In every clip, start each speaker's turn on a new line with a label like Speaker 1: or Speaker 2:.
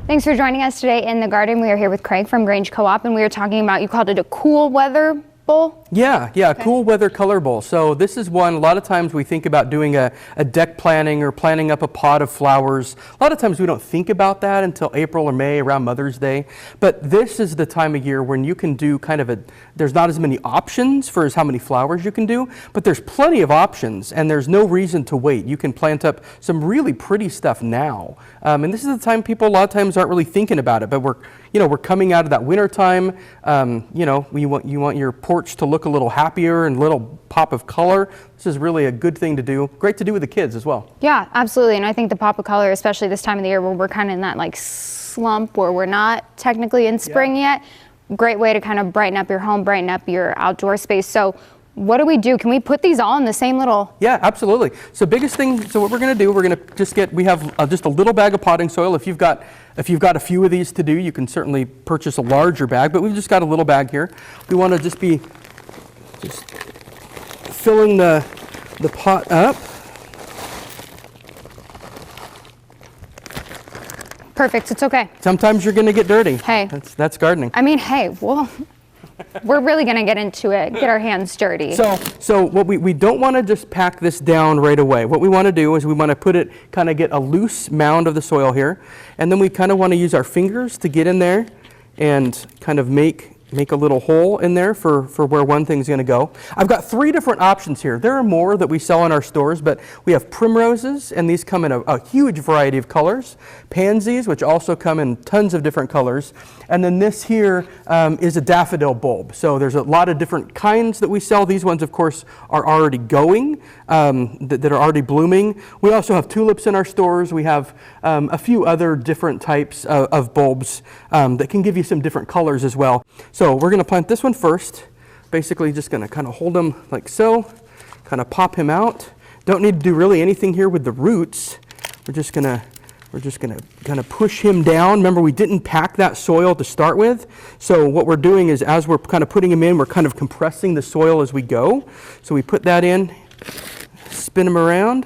Speaker 1: Thanks for joining us today in the garden. We are here with Craig from Grange Co-op, and we are talking about, you called it a cool weather bowl?
Speaker 2: Yeah, okay. Cool weather color bowl. So this is one, a lot of times we think about doing a deck planting or planting up a pot of flowers. A lot of times we don't think about that until April or May around Mother's Day. But this is the time of year when you can do kind of there's not as many options for as how many flowers you can do, but there's plenty of options and there's no reason to wait. You can plant up some really pretty stuff now. And this is the time people a lot of times aren't really thinking about it, but we're coming out of that winter time. You want your porch to look a little happier and a little pop of color. This is really a good thing to do. Great to do with the kids as well.
Speaker 1: Yeah, absolutely. And I think the pop of color, especially this time of the year where we're kind of in that like slump where we're not technically in spring yet, great way to kind of brighten up your home, brighten up your outdoor space. So what do we do? Can we put these all in the same little?
Speaker 2: Yeah, absolutely. So biggest thing, so what we're going to do, we're going to just we have just a little bag of potting soil. If you've got a few of these to do, you can certainly purchase a larger bag, but we've just got a little bag here. We want to just be filling the pot up.
Speaker 1: Perfect, it's okay.
Speaker 2: Sometimes you're going to get dirty.
Speaker 1: Hey.
Speaker 2: That's gardening.
Speaker 1: I mean, hey, well, we're really going to get into it, get our hands dirty.
Speaker 2: So what we don't want to just pack this down right away. What we want to do is we want to get a loose mound of the soil here, and then we kind of want to use our fingers to get in there and kind of make a little hole in there for where one thing's going to go. I've got 3 different options here. There are more that we sell in our stores, but we have primroses, and these come in a huge variety of colors. Pansies, which also come in tons of different colors. And then this here is a daffodil bulb. So there's a lot of different kinds that we sell. These ones, of course, are already going, that are already blooming. We also have tulips in our stores. We have a few other different types of bulbs that can give you some different colors as well. So we're going to plant this one first. Basically just going to kind of hold him like so, kind of pop him out. Don't need to do really anything here with the roots. We're just going to kind of push him down. Remember, we didn't pack that soil to start with. So what we're doing is as we're kind of putting him in, we're kind of compressing the soil as we go. So we put that in, spin him around,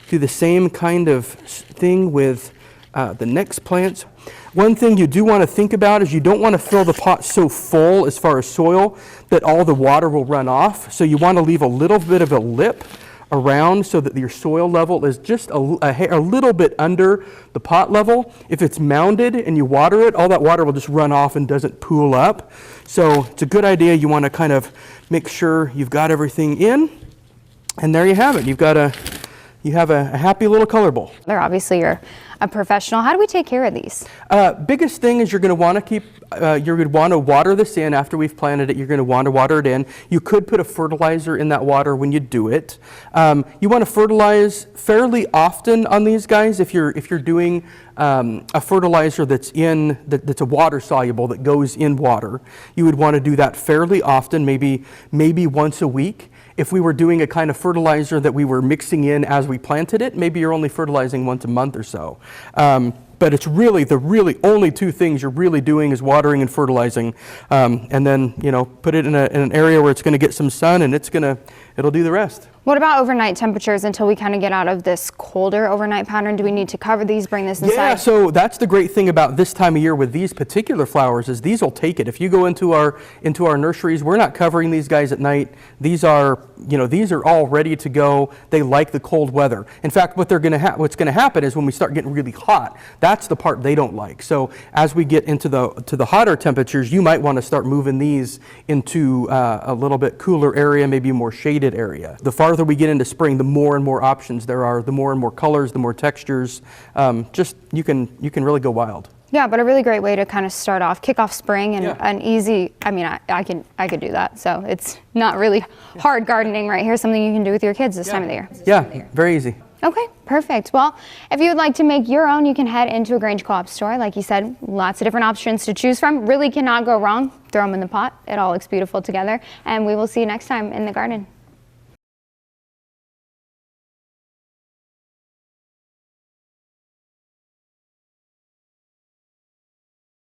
Speaker 2: do the same kind of thing with the next plants. One thing you do want to think about is you don't want to fill the pot so full as far as soil that all the water will run off. So you want to leave a little bit of a lip around so that your soil level is just a little bit under the pot level. If it's mounded and you water it, all that water will just run off and doesn't pool up. So it's a good idea. You want to kind of make sure you've got everything in. And there you have it. You have a happy little color bowl.
Speaker 1: They're obviously you're a professional. How do we take care of these?
Speaker 2: Biggest thing is you're going to want to water this in after we've planted it. You're going to want to water it in. You could put a fertilizer in that water when you do it. You want to fertilize fairly often on these guys. If you're doing a fertilizer that's a water soluble that goes in water, you would want to do that fairly often, maybe once a week. If we were doing a kind of fertilizer that we were mixing in as we planted it, maybe you're only fertilizing once a month or so. But it's really the only 2 things you're really doing is watering and fertilizing, and then put it in an area where it's going to get some sun, and it'll do the rest.
Speaker 1: What about overnight temperatures until we kind of get out of this colder overnight pattern? Do we need to cover these, bring this inside?
Speaker 2: Yeah, so that's the great thing about this time of year with these particular flowers is these will take it. If you go into our nurseries, we're not covering these guys at night. These are all ready to go. They like the cold weather. In fact, what's going to happen is when we start getting really hot, that's the part they don't like. So as we get into the hotter temperatures, you might want to start moving these into a little bit cooler area, maybe a more shaded area. The farther we get into spring, the more and more options there are, the more and more colors, the more textures. You can really go wild.
Speaker 1: Yeah, but a really great way to kind of kick off spring and an easy, I could do that. So it's not really hard gardening right here, something you can do with your kids this time of the year.
Speaker 2: Yeah, very easy.
Speaker 1: Okay, perfect. Well, if you would like to make your own, you can head into a Grange Co-op store. Like you said, lots of different options to choose from. Really cannot go wrong. Throw them in the pot. It all looks beautiful together. And we will see you next time in the garden.